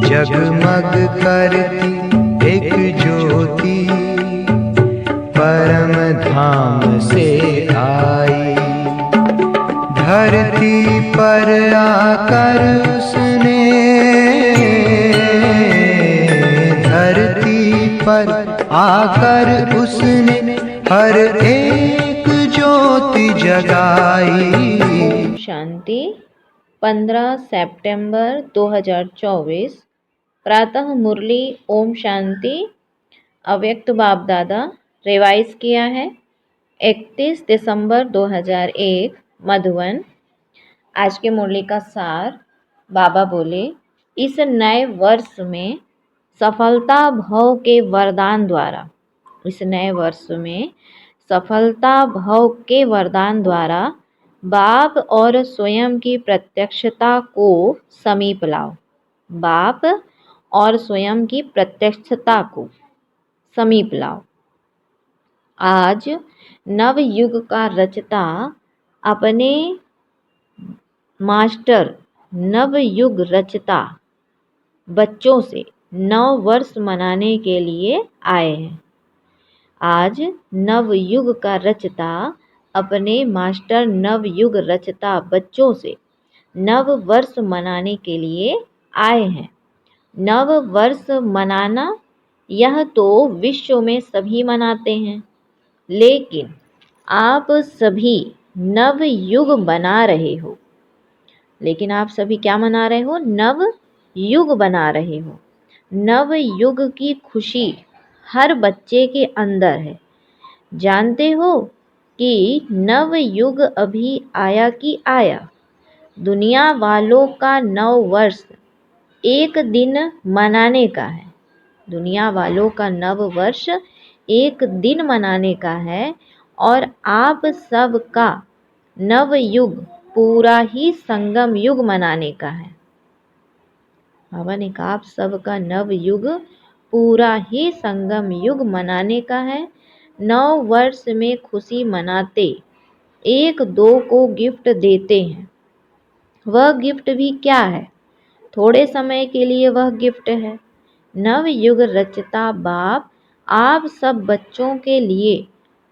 जगमग करती एक ज्योति परम धाम से आई, धरती पर आकर उसने, धरती पर आकर उसने हर एक ज्योति जगाई। ओम शांति। 15 सितंबर 2024 प्रातः मुरली ओम शांति अव्यक्त बाप दादा रिवाइज किया है 31 दिसंबर 2001 मधुबन। आज के मुरली का सार बाबा बोले, इस नए वर्ष में सफलता भव के वरदान द्वारा, इस नए वर्ष में सफलता भव के वरदान द्वारा बाप और स्वयं की प्रत्यक्षता को समीप लाओ। बाप और स्वयं की प्रत्यक्षता को समीप लाओ। आज नव युग का रचता अपने मास्टर नव युग रचता बच्चों से नव वर्ष मनाने के लिए आए हैं। आज नव युग का रचता अपने मास्टर नव युग रचता बच्चों से नव वर्ष मनाने के लिए आए हैं। नव वर्ष मनाना यह तो विश्व में सभी मनाते हैं, लेकिन आप सभी नव युग बना रहे हो। लेकिन आप सभी क्या मना रहे हो? नव युग बना रहे हो। नव युग की खुशी हर बच्चे के अंदर है। जानते हो कि नव युग अभी आया कि आया? दुनिया वालों का नव वर्ष एक दिन मनाने का है। दुनिया वालों का नव वर्ष एक दिन मनाने का है और आप सब का नव युग पूरा ही संगम युग मनाने का है। बाबा ने कहा आप सबका नव युग पूरा ही संगम युग मनाने का है। नव वर्ष में खुशी मनाते, एक दो को गिफ्ट देते हैं। वह गिफ्ट भी क्या है? थोड़े समय के लिए वह गिफ्ट है। नव युग रचता बाप आप सब बच्चों के लिए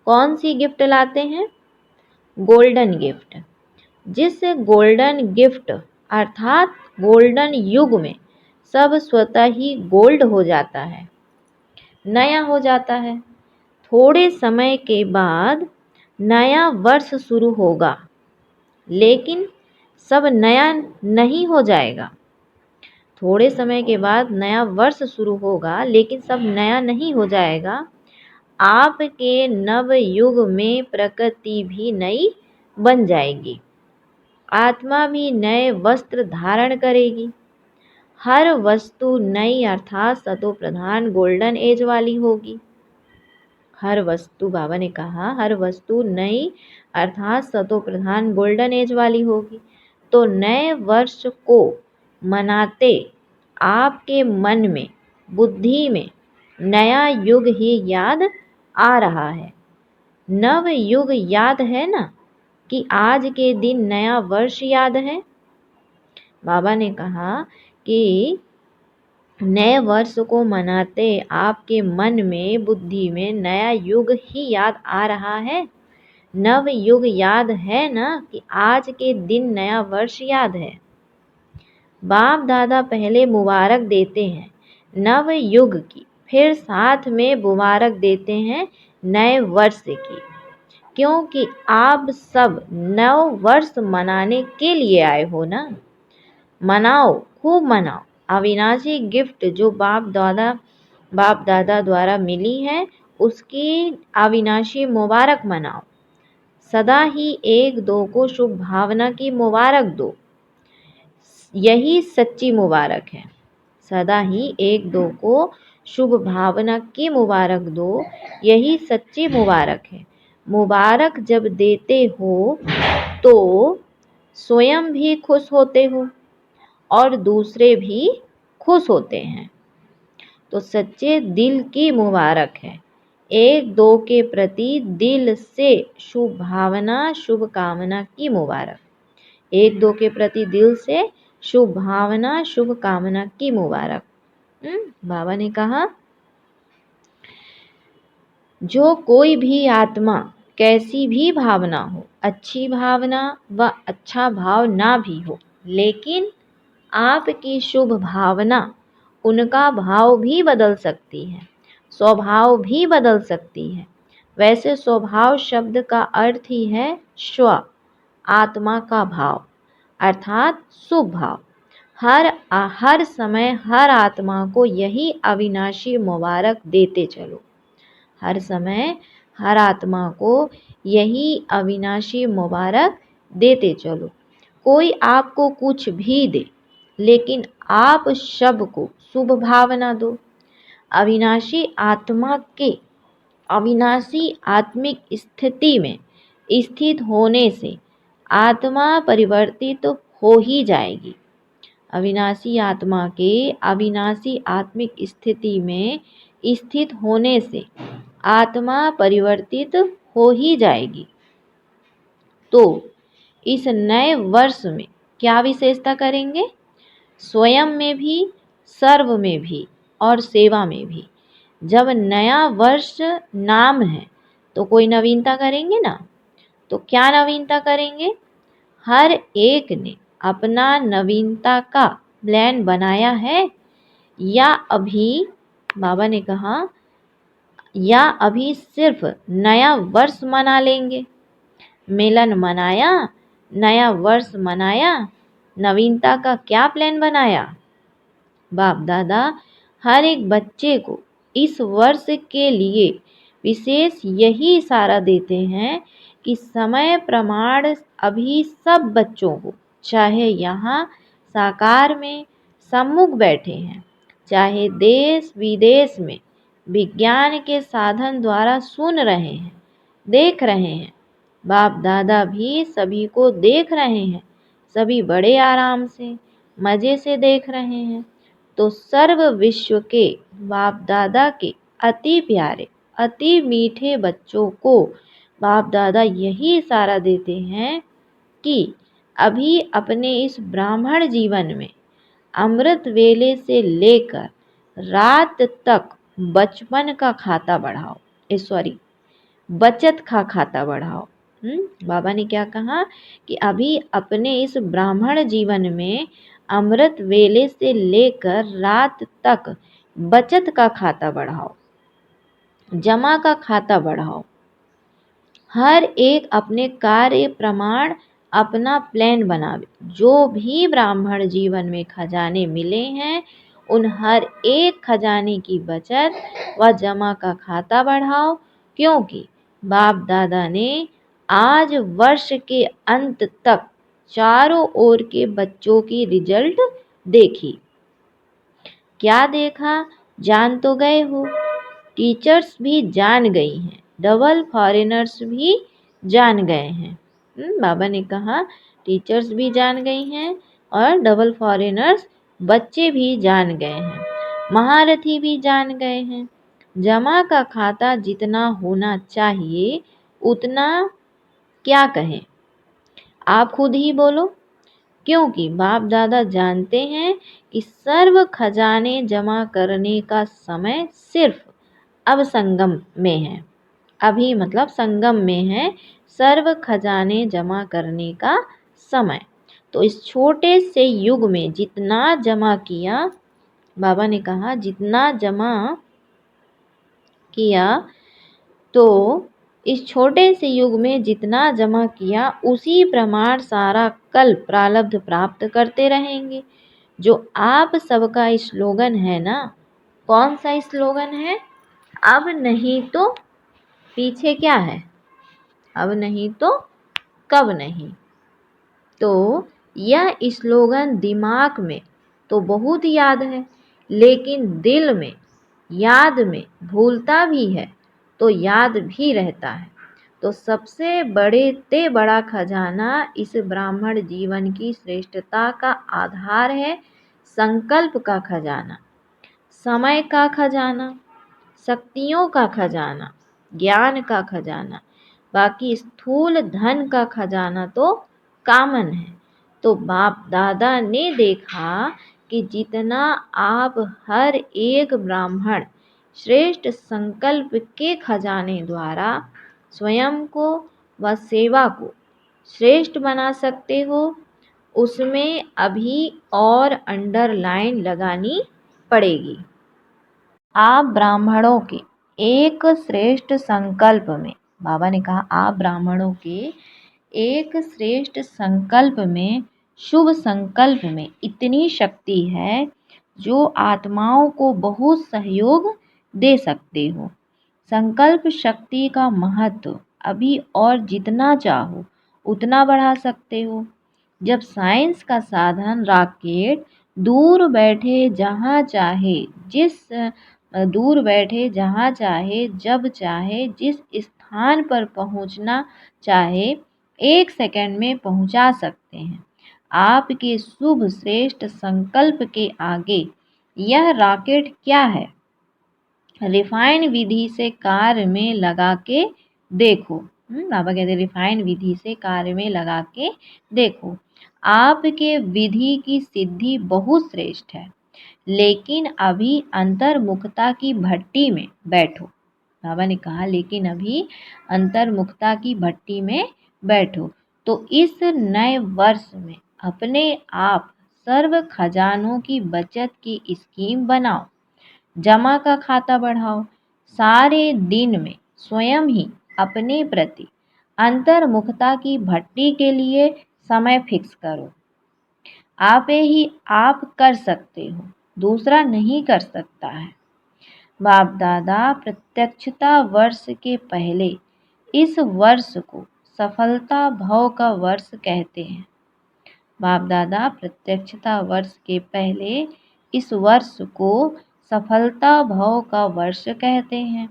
कौन सी गिफ्ट लाते हैं? Golden gift. जिस गोल्डन गिफ्ट अर्थात गोल्डन युग में सब स्वतः ही गोल्ड हो जाता है, नया हो जाता है। थोड़े समय के बाद नया वर्ष शुरू होगा, लेकिन सब नया नहीं हो जाएगा। थोड़े समय के बाद नया वर्ष शुरू होगा, लेकिन सब नया नहीं हो जाएगा। आपके नव युग में प्रकृति भी नई बन जाएगी, आत्मा भी नए वस्त्र धारण करेगी। हर वस्तु नई अर्थात सतो प्रधान गोल्डन एज वाली होगी। हर वस्तु, बाबा ने कहा हर वस्तु नई अर्थात सतो प्रधान गोल्डन एज वाली होगी। तो नए वर्ष को मनाते आपके मन में, बुद्धि में नया युग ही याद आ रहा है। नव युग याद है ना, कि आज के दिन नया वर्ष याद है। बाबा ने कहा कि नए वर्ष को मनाते आपके मन में, बुद्धि में नया युग ही याद आ रहा है। नव युग याद है ना, कि आज के दिन नया वर्ष याद है। बाप दादा पहले मुबारक देते हैं नव युग की, फिर साथ में मुबारक देते हैं नए वर्ष की, क्योंकि आप सब नव वर्ष मनाने के लिए आए हो ना। मनाओ, खूब मनाओ। अविनाशी गिफ्ट जो बाप दादा द्वारा मिली है, उसकी अविनाशी मुबारक मनाओ। सदा ही एक दो को शुभ भावना की मुबारक दो, यही सच्ची मुबारक है। सदा ही एक दो को शुभ भावना की मुबारक दो, यही सच्ची मुबारक है। मुबारक जब देते हो तो स्वयं भी खुश होते हो और दूसरे भी खुश होते हैं। तो सच्चे दिल की मुबारक है। एक दो के प्रति दिल से शुभ भावना, शुभ कामना की मुबारक। एक दो के प्रति दिल से शुभ भावना शुभ कामना की मुबारक। बाबा ने कहा जो कोई भी आत्मा कैसी भी भावना हो, अच्छी भावना व अच्छा भाव ना भी हो, लेकिन आपकी शुभ भावना उनका भाव भी बदल सकती है, स्वभाव भी बदल सकती है। वैसे स्वभाव शब्द का अर्थ ही है स्व, आत्मा का भाव, अर्थात शुभ भाव। हर समय हर आत्मा को यही अविनाशी मुबारक देते चलो। हर समय हर आत्मा को यही अविनाशी मुबारक देते चलो। कोई आपको कुछ भी दे, लेकिन आप सबको शुभ भावना दो। अविनाशी आत्मा के अविनाशी आत्मिक स्थिति में स्थित होने से आत्मा परिवर्तित हो ही जाएगी। अविनाशी आत्मा के अविनाशी आत्मिक स्थिति में स्थित होने से आत्मा परिवर्तित हो ही जाएगी। तो इस नए वर्ष में क्या विशेषता करेंगे? स्वयं में भी, सर्व में भी और सेवा में भी। जब नया वर्ष नाम है तो कोई नवीनता करेंगे ना। तो क्या नवीनता करेंगे? हर एक ने अपना नवीनता का प्लान बनाया है या अभी, बाबा ने कहा, या अभी सिर्फ नया वर्ष मना लेंगे। मिलन मनाया, नया वर्ष मनाया, नवीनता का क्या प्लान बनाया? बाप दादा हर एक बच्चे को इस वर्ष के लिए विशेष यही इशारा देते हैं कि समय प्रमाण अभी सब बच्चों को, चाहे यहाँ साकार में सम्मुख बैठे हैं, चाहे देश विदेश में विज्ञान के साधन द्वारा सुन रहे हैं, देख रहे हैं। बाप दादा भी सभी को देख रहे हैं, सभी बड़े आराम से मज़े से देख रहे हैं। तो सर्व विश्व के बाप दादा के अति प्यारे अति मीठे बच्चों को बाप दादा यही इशारा देते हैं कि अभी अपने इस ब्राह्मण जीवन में अमृत वेले से लेकर रात तक बचपन का खाता बढ़ाओ, बचत का खाता बढ़ाओ। बाबा ने क्या कहा कि अभी अपने इस ब्राह्मण जीवन में अमृत वेले से लेकर रात तक बचत का खाता बढ़ाओ, जमा का खाता बढ़ाओ। हर एक अपने कार्य प्रमाण अपना प्लान बनावे। जो भी ब्राह्मण जीवन में खजाने मिले हैं उन हर एक खजाने की बचत व जमा का खाता बढ़ाओ, क्योंकि बाप दादा ने आज वर्ष के अंत तक चारों ओर के बच्चों की रिजल्ट देखी। क्या देखा? जान तो गए हो। टीचर्स भी जान गई हैं, डबल फॉरेनर्स भी जान गए हैं। बाबा ने कहा टीचर्स भी जान गई हैं और डबल फॉरेनर्स बच्चे भी जान गए हैं, महारथी भी जान गए हैं। जमा का खाता जितना होना चाहिए उतना क्या कहें, आप खुद ही बोलो। क्योंकि बाप दादा जानते हैं कि सर्व खजाने जमा करने का समय सिर्फ अब संगम में है। अभी मतलब संगम में है सर्व खजाने जमा करने का समय। तो इस छोटे से युग में जितना जमा किया, बाबा ने कहा जितना जमा किया, तो इस छोटे से युग में जितना जमा किया उसी प्रमाण सारा कल प्रारब्ध प्राप्त करते रहेंगे। जो आप सबका स्लोगन है ना, कौन सा स्लोगन है? अब नहीं तो पीछे क्या है? अब नहीं तो कब नहीं। तो यह स्लोगन दिमाग में तो बहुत याद है, लेकिन दिल में, याद में भूलता भी है तो याद भी रहता है। तो सबसे बड़ा खजाना इस ब्राह्मण जीवन की श्रेष्ठता का आधार है संकल्प का खजाना, समय का खजाना, शक्तियों का खजाना, ज्ञान का खजाना। बाकी स्थूल धन का खजाना तो कॉमन है, तो बाप दादा ने देखा कि जितना आप हर एक ब्राह्मण श्रेष्ठ संकल्प के खजाने द्वारा स्वयं को व सेवा को श्रेष्ठ बना सकते हो, उसमें अभी और अंडरलाइन लगानी पड़ेगी। आप ब्राह्मणों के एक श्रेष्ठ संकल्प में, बाबा ने कहा आप ब्राह्मणों के एक श्रेष्ठ संकल्प में, शुभ संकल्प में इतनी शक्ति है जो आत्माओं को बहुत सहयोग दे सकते हो। संकल्प शक्ति का महत्व अभी और जितना चाहो उतना बढ़ा सकते हो। जब साइंस का साधन रॉकेट दूर बैठे जहाँ चाहे जब चाहे जिस स्थान पर पहुँचना चाहे 1 सेकंड में पहुँचा सकते हैं। आपके शुभ श्रेष्ठ संकल्प के आगे यह रॉकेट क्या है? रिफाइन विधि से कार्य में लगा के देखो। बाबा कहते रिफाइन विधि से कार्य में लगा के देखो। आपके विधि की सिद्धि बहुत श्रेष्ठ है, लेकिन अभी अंतर्मुखता की भट्टी में बैठो। बाबा ने कहा लेकिन अभी अंतर्मुखता की भट्टी में बैठो। तो इस नए वर्ष में अपने आप सर्व खजानों की बचत की स्कीम बनाओ, जमा का खाता बढ़ाओ। सारे दिन में स्वयं ही अपने प्रति अंतर्मुखता की भट्टी के लिए समय फिक्स करो। आप कर सकते हो, दूसरा नहीं कर सकता है। बाप दादा प्रत्यक्षता वर्ष के पहले इस वर्ष को सफलता भाव का वर्ष कहते हैं। बाप दादा प्रत्यक्षता वर्ष के पहले इस वर्ष को सफलता भाव का वर्ष कहते हैं।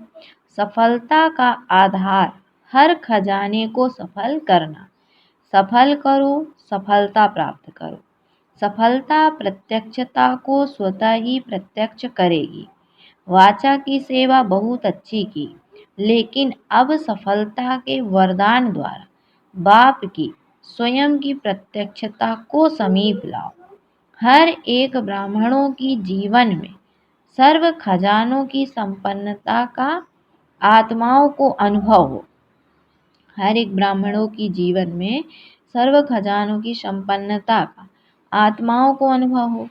सफलता का आधार हर खजाने को सफल करना। सफल करो, सफलता प्राप्त करो। सफलता प्रत्यक्षता को स्वतः ही प्रत्यक्ष करेगी। वाचा की सेवा बहुत अच्छी की, लेकिन अब सफलता के वरदान द्वारा बाप की स्वयं की प्रत्यक्षता को समीप लाओ। हर एक ब्राह्मणों की जीवन में सर्व खजानों की संपन्नता का आत्माओं को अनुभव हो। हर एक ब्राह्मणों की जीवन में सर्व खजानों की संपन्नता का आत्माओं को अनुभव हो।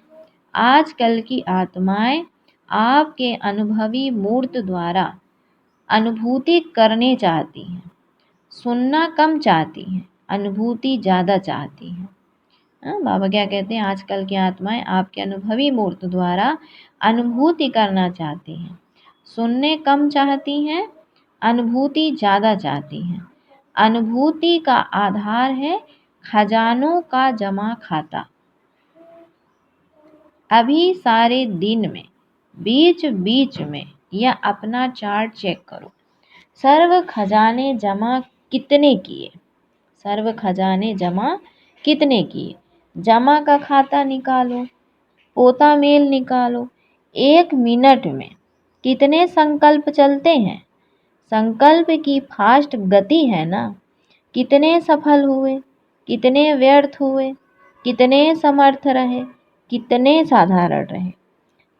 आजकल की आत्माएं आपके अनुभवी मूर्त द्वारा अनुभूति करने चाहती हैं, सुनना कम चाहती हैं, अनुभूति ज़्यादा चाहती हैं। बाबा क्या कहते हैं? आजकल की आत्माएं आपके अनुभवी मूर्त द्वारा अनुभूति करना चाहती हैं, सुनने कम चाहती हैं, अनुभूति ज़्यादा चाहती हैं। अनुभूति का आधार है खजानों का जमा खाता। अभी सारे दिन में बीच बीच में या अपना चार्ट चेक करो। सर्व खजाने जमा कितने किए? सर्व खजाने जमा कितने किए? जमा का खाता निकालो, पोता मेल निकालो। 1 मिनट में कितने संकल्प चलते हैं? संकल्प की फास्ट गति है ना। कितने सफल हुए, कितने व्यर्थ हुए, कितने समर्थ रहे, कितने साधारण रहे?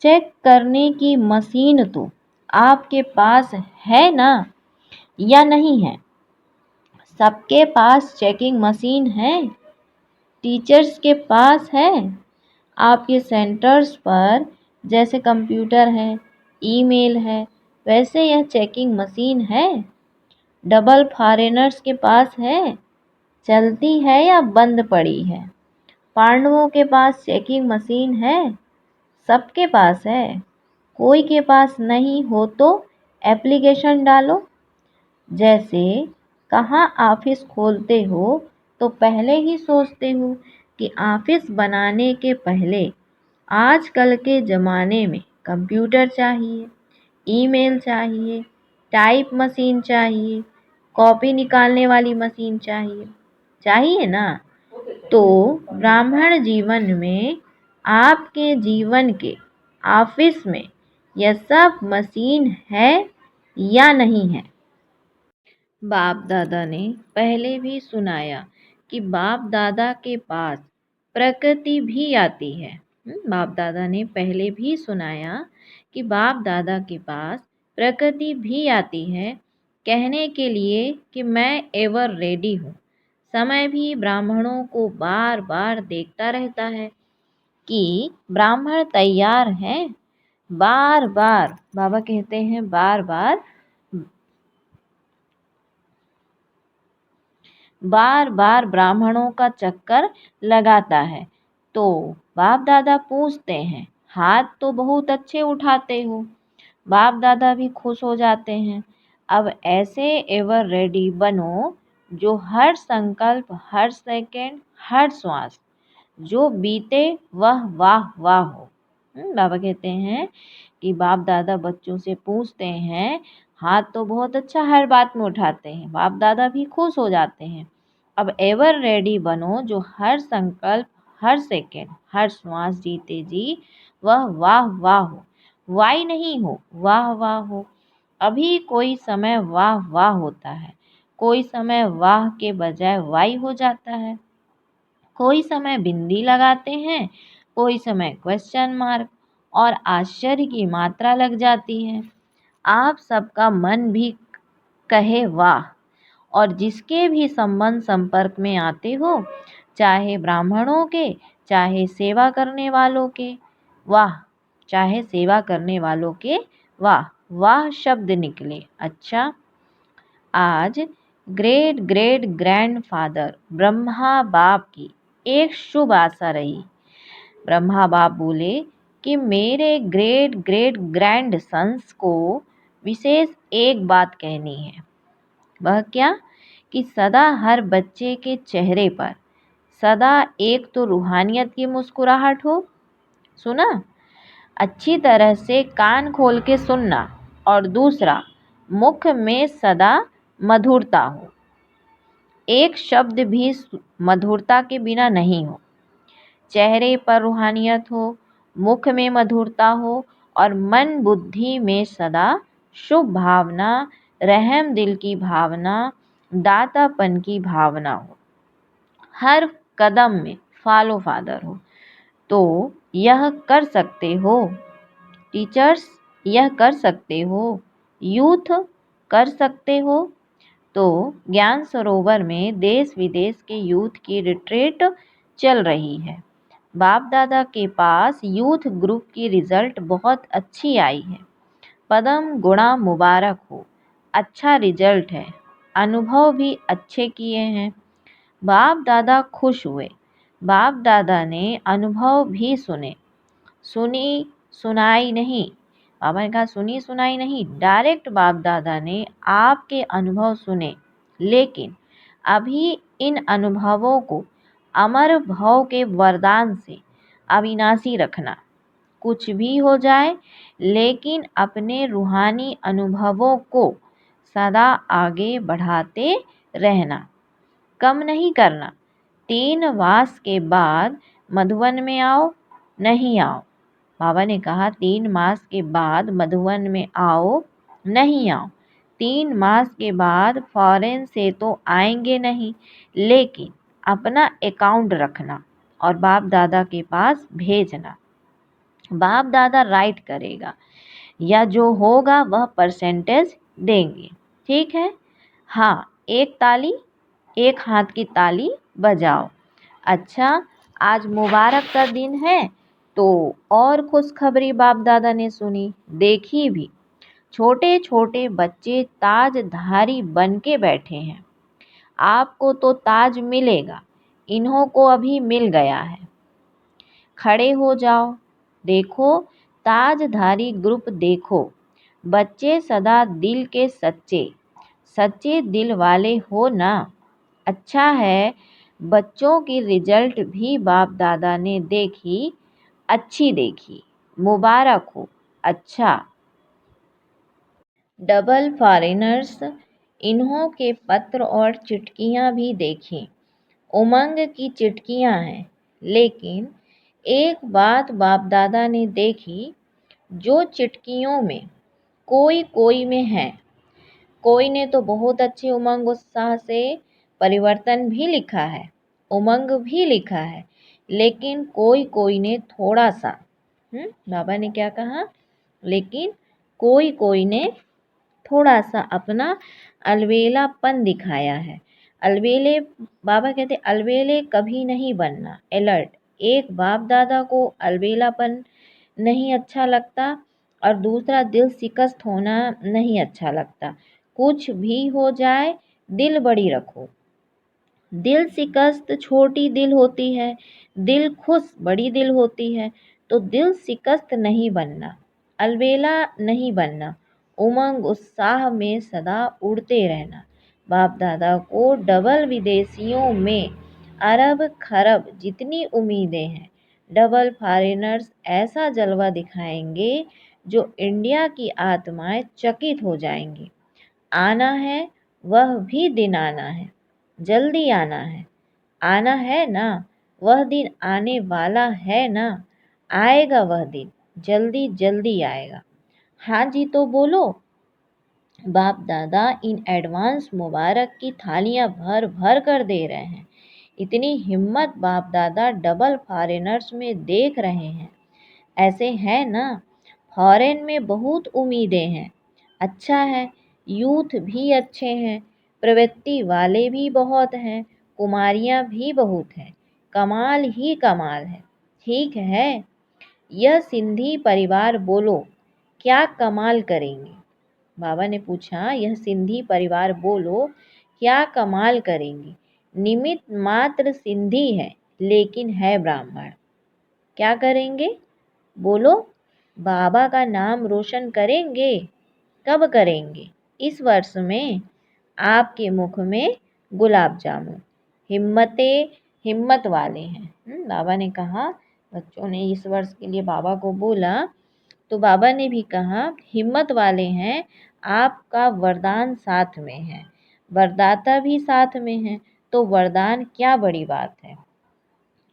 चेक करने की मशीन तो आपके पास है ना, या नहीं है? सबके पास चेकिंग मशीन है, टीचर्स के पास है। आपके सेंटर्स पर जैसे कंप्यूटर है, ईमेल है, वैसे यह चेकिंग मशीन है। डबल फॉरेनर्स के पास है, चलती है या बंद पड़ी है? पांडवों के पास चेकिंग मशीन है, सबके पास है। कोई के पास नहीं हो तो एप्लीकेशन डालो। जैसे कहाँ ऑफिस खोलते हो तो पहले ही सोचते हो कि ऑफिस बनाने के पहले आजकल के ज़माने में कंप्यूटर चाहिए, ईमेल चाहिए, टाइप मशीन चाहिए, कॉपी निकालने वाली मशीन चाहिए ना। तो ब्राह्मण जीवन में आपके जीवन के ऑफिस में यह सब मशीन है या नहीं है? बाप दादा ने पहले भी सुनाया कि बाप दादा के पास प्रकृति भी आती है। बाप दादा ने पहले भी सुनाया कि बाप दादा के पास प्रकृति भी आती है कहने के लिए कि मैं एवर रेडी हूँ। समय भी ब्राह्मणों को बार बार देखता रहता है कि ब्राह्मण तैयार हैं। बार बार बाबा कहते हैं बार बार बार बार ब्राह्मणों का चक्कर लगाता है। तो बाप दादा पूछते हैं, हाथ तो बहुत अच्छे उठाते हो। बाप दादा भी खुश हो जाते हैं। अब ऐसे एवर रेडी बनो जो हर संकल्प, हर सेकंड, हर श्वास जो बीते वह वाह वाह हो। बाबा कहते हैं कि बाप दादा बच्चों से पूछते हैं, हाथ तो बहुत अच्छा हर बात में उठाते हैं। बाप दादा भी खुश हो जाते हैं। अब एवर रेडी बनो जो हर संकल्प, हर सेकंड, हर श्वास जीते जी वह वाह वाह हो। वाई नहीं हो, वाह वाह हो। अभी कोई समय वाह वाह होता है, कोई समय वाह के बजाय वाई हो जाता है। कोई समय बिंदी लगाते हैं, कोई समय क्वेश्चन मार्क और आश्चर्य की मात्रा लग जाती है। आप सबका मन भी कहे वाह। और जिसके भी संबंध संपर्क में आते हो, चाहे ब्राह्मणों के, चाहे सेवा करने वालों के, वाह। चाहे सेवा करने वालों के वाह वाह शब्द निकले। अच्छा, आज ग्रेट ग्रेट ग्रैंडफादर ब्रह्मा बाप की एक शुभ आशा रही। ब्रह्मा बाप बोले कि मेरे ग्रेट ग्रेट ग्रैंड सन्स को विशेष एक बात कहनी है। वह क्या? कि सदा हर बच्चे के चेहरे पर सदा एक तो रूहानियत की मुस्कुराहट हो। सुना? अच्छी तरह से कान खोल के सुनना। और दूसरा, मुख में सदा मधुरता हो। एक शब्द भी मधुरता के बिना नहीं हो। चेहरे पर रूहानियत हो, मुख में मधुरता हो और मन बुद्धि में सदा शुभ भावना, रहम दिल की भावना, दातापन की भावना हो। हर कदम में फॉलो फादर हो। तो यह कर सकते हो टीचर्स, यह कर सकते हो यूथ, कर सकते हो। तो ज्ञान सरोवर में देश विदेश के यूथ की रिट्रीट चल रही है। बाप दादा के पास यूथ ग्रुप की रिजल्ट बहुत अच्छी आई है। पदम गुणा मुबारक हो। अच्छा रिजल्ट है, अनुभव भी अच्छे किए हैं। बाप दादा खुश हुए। बाप दादा ने अनुभव भी सुने। सुनी सुनाई नहीं, बाबा ने कहा सुनी सुनाई नहीं, डायरेक्ट बाप दादा ने आपके अनुभव सुने। लेकिन अभी इन अनुभवों को अमर भाव के वरदान से अविनाशी रखना। कुछ भी हो जाए, लेकिन अपने रूहानी अनुभवों को सदा आगे बढ़ाते रहना, कम नहीं करना। 3 मास के बाद मधुवन में आओ, नहीं आओ। बाबा ने कहा 3 मास के बाद मधुवन में आओ, नहीं आओ। 3 मास के बाद फॉरेन से तो आएंगे नहीं, लेकिन अपना अकाउंट रखना और बाप दादा के पास भेजना। बाप दादा राइट करेगा या जो होगा वह परसेंटेज देंगे। ठीक है? हाँ, एक ताली, एक हाथ की ताली बजाओ। अच्छा, आज मुबारक का दिन है तो और खुशखबरी बाप दादा ने सुनी, देखी भी। छोटे छोटे बच्चे ताजधारी बन के बैठे हैं। आपको तो ताज मिलेगा, इन्हों को अभी मिल गया है। खड़े हो जाओ, देखो ताजधारी ग्रुप देखो। बच्चे सदा दिल के सच्चे, सच्चे दिल वाले हो ना। अच्छा है, बच्चों की रिजल्ट भी बाप दादा ने देखी, अच्छी देखी, मुबारक हो। अच्छा, डबल फॉरेनर्स, इन्हों के पत्र और चिट्ठियाँ भी देखी। उमंग की चिट्ठियाँ हैं, लेकिन एक बात बाप दादा ने देखी, जो चिट्ठियों में कोई कोई में है। कोई ने तो बहुत अच्छे उमंग उत्साह से परिवर्तन भी लिखा है, उमंग भी लिखा है, लेकिन कोई कोई ने थोड़ा सा बाबा ने क्या कहा, लेकिन कोई कोई ने थोड़ा सा अपना अलबेलापन दिखाया है। अलबेले, बाबा कहते अलबेले कभी नहीं बनना, अलर्ट। एक बाप दादा को अलबेलापन नहीं अच्छा लगता और दूसरा दिल शिकस्त होना नहीं अच्छा लगता। कुछ भी हो जाए दिल बड़ी रखो। दिल शिकस्त छोटी दिल होती है, दिल खुश बड़ी दिल होती है। तो दिल शिकस्त नहीं बनना, अलबेला नहीं बनना, उमंग उत्साह में सदा उड़ते रहना। बाप दादा को डबल विदेशियों में अरब खरब जितनी उम्मीदें हैं। डबल फॉरेनर्स ऐसा जलवा दिखाएंगे जो इंडिया की आत्माएं चकित हो जाएंगी। आना है, वह भी दिन आना है, जल्दी आना है ना, वह दिन आने वाला है ना, आएगा वह दिन, जल्दी जल्दी आएगा। हाँ जी तो बोलो। बाप दादा इन एडवांस मुबारक की थालियां भर भर कर दे रहे हैं। इतनी हिम्मत बाप दादा डबल फॉरेनर्स में देख रहे हैं। ऐसे है ना, फॉरेन में बहुत उम्मीदें हैं। अच्छा है, यूथ भी अच्छे हैं, प्रवृत्ति वाले भी बहुत हैं, कुमारियाँ भी बहुत हैं। कमाल ही कमाल है। ठीक है, यह सिंधी परिवार बोलो, क्या कमाल करेंगे? बाबा ने पूछा, यह सिंधी परिवार बोलो क्या कमाल करेंगे? निमित्त मात्र सिंधी है लेकिन है ब्राह्मण। क्या करेंगे? बोलो। बाबा का नाम रोशन करेंगे। कब करेंगे? इस वर्ष में। आपके मुख में गुलाब जामुन। हिम्मत वाले हैं। बाबा ने कहा, बच्चों ने इस वर्ष के लिए बाबा को बोला, तो बाबा ने भी कहा हिम्मत वाले हैं, आपका वरदान साथ में है, वरदाता भी साथ में है, तो वरदान क्या बड़ी बात है।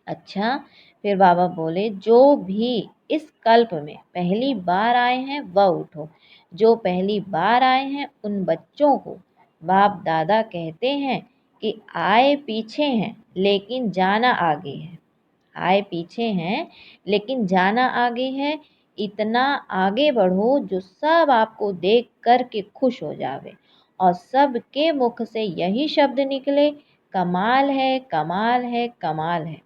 अच्छा, फिर बाबा बोले, जो भी इस कल्प में पहली बार आए हैं वह उठो। जो पहली बार आए हैं उन बच्चों को बाप दादा कहते हैं कि आए पीछे हैं लेकिन जाना आगे है। आए पीछे हैं लेकिन जाना आगे है। इतना आगे बढ़ो जो सब आपको देख कर के खुश हो जावे और सबके मुख से यही शब्द निकले, कमाल है, कमाल है, कमाल है।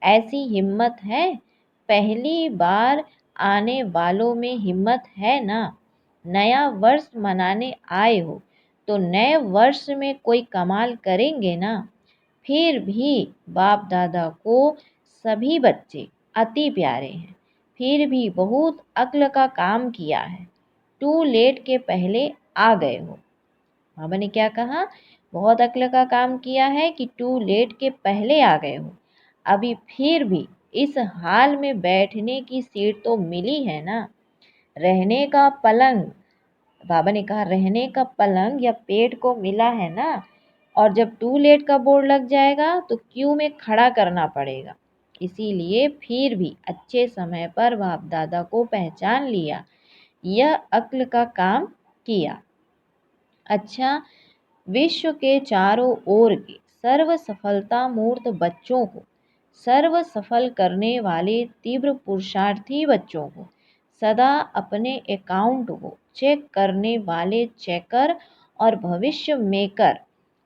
ऐसी हिम्मत है? पहली बार आने वालों में हिम्मत है ना? नया वर्ष मनाने आए हो तो नए वर्ष में कोई कमाल करेंगे ना? फिर भी बाप दादा को सभी बच्चे अति प्यारे हैं। फिर भी बहुत अक्ल का काम किया है। टू लेट के पहले आ गए हो। बाबा ने क्या कहा? बहुत अक्ल का काम किया है कि टू लेट के पहले आ गए हो। अभी फिर भी इस हाल में बैठने की सीट तो मिली है ना, रहने का पलंग। बाबा ने कहा, रहने का पलंग या पेट को मिला है ना। और जब टू लेट का बोर्ड लग जाएगा तो क्यू में खड़ा करना पड़ेगा। इसीलिए फिर भी अच्छे समय पर बाप दादा को पहचान लिया, यह अक्ल का काम किया। अच्छा, विश्व के चारों ओर के सर्व सफलता मूर्त बच्चों को, सर्व सफल करने वाले तीव्र पुरुषार्थी बच्चों को, सदा अपने अकाउंट को चेक करने वाले चेकर और भविष्य मेकर,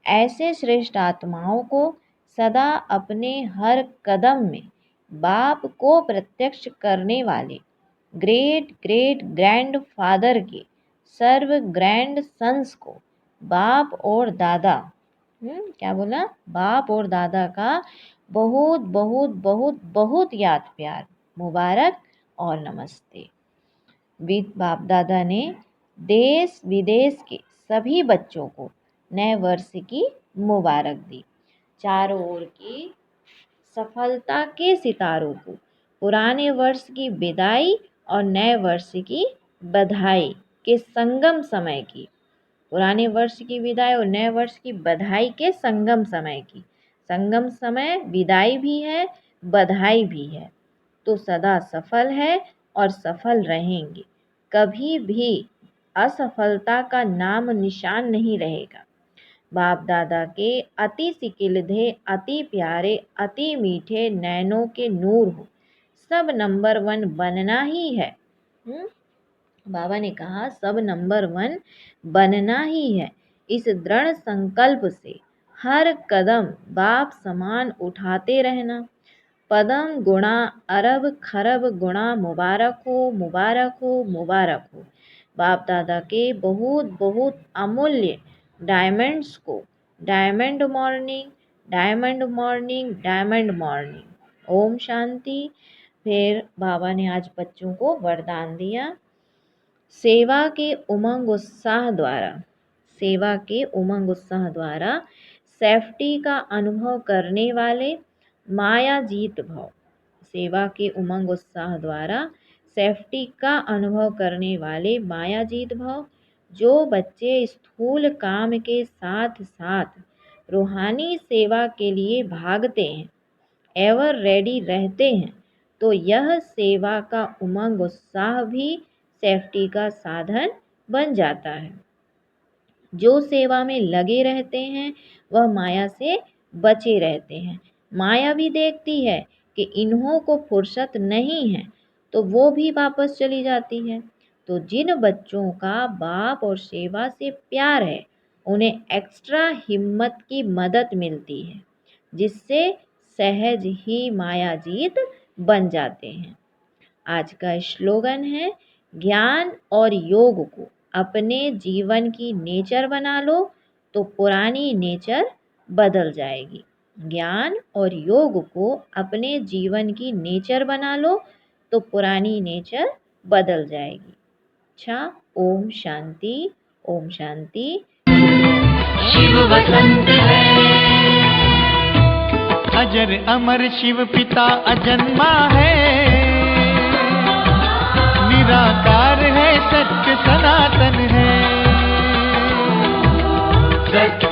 ऐसे श्रेष्ठ आत्माओं को, सदा अपने हर कदम में बाप को प्रत्यक्ष करने वाले ग्रेट ग्रेट ग्रैंड फादर के सर्व ग्रैंड सन्स को, बाप और दादा, क्या बोला? बाप और दादा का बहुत बहुत बहुत बहुत याद प्यार, मुबारक और नमस्ते। बाप दादा ने देश विदेश के सभी बच्चों को नए वर्ष की मुबारक दी। चारों ओर की सफलता के सितारों को पुराने वर्ष की विदाई और नए वर्ष की बधाई के संगम समय की, पुराने वर्ष की विदाई और नए वर्ष की बधाई के संगम समय की। संगम समय विदाई भी है, बधाई भी है। तो सदा सफल है और सफल रहेंगे। कभी भी असफलता का नाम निशान नहीं रहेगा। बाप दादा के अति सिकिलधे, अति प्यारे, अति मीठे नैनों के नूर हो, सब नंबर 1 बनना ही है। बाबा ने कहा सब नंबर 1 बनना ही है। इस दृढ़ संकल्प से हर कदम बाप समान उठाते रहना। पदम गुणा अरब खरब गुणा मुबारक हो, मुबारक हो, मुबारक हो। बाप दादा के बहुत बहुत अमूल्य डायमंड्स को diamond morning, diamond morning, diamond morning. Om Shanti. फिर बाबा ने आज बच्चों को वरदान दिया, सेवा के उमंग उत्साह द्वारा, सेवा के उमंग उत्साह द्वारा सेफ्टी का अनुभव करने वाले माया जीत भव। सेवा के उमंग उत्साह द्वारा सेफ्टी का अनुभव करने वाले माया जीत भव। जो बच्चे स्थूल काम के साथ साथ रूहानी सेवा के लिए भागते हैं, एवर रेडी रहते हैं, तो यह सेवा का उमंग उत्साह भी सेफ्टी का साधन बन जाता है। जो सेवा में लगे रहते हैं वह माया से बचे रहते हैं। माया भी देखती है कि इन्हों को फुर्सत नहीं है, तो वो भी वापस चली जाती है। तो जिन बच्चों का बाप और सेवा से प्यार है, उन्हें एक्स्ट्रा हिम्मत की मदद मिलती है, जिससे सहज ही माया जीत बन जाते हैं। आज का स्लोगन है, ज्ञान और योग को अपने जीवन की नेचर बना लो तो पुरानी नेचर बदल जाएगी। ज्ञान और योग को अपने जीवन की नेचर बना लो तो पुरानी नेचर बदल जाएगी। अच्छा, ओम शांति, ओम शांति। शिव वसंत है, अजर अमर शिव पिता अजन्मा है, निराकार है, सत्य सनातन है, सत्य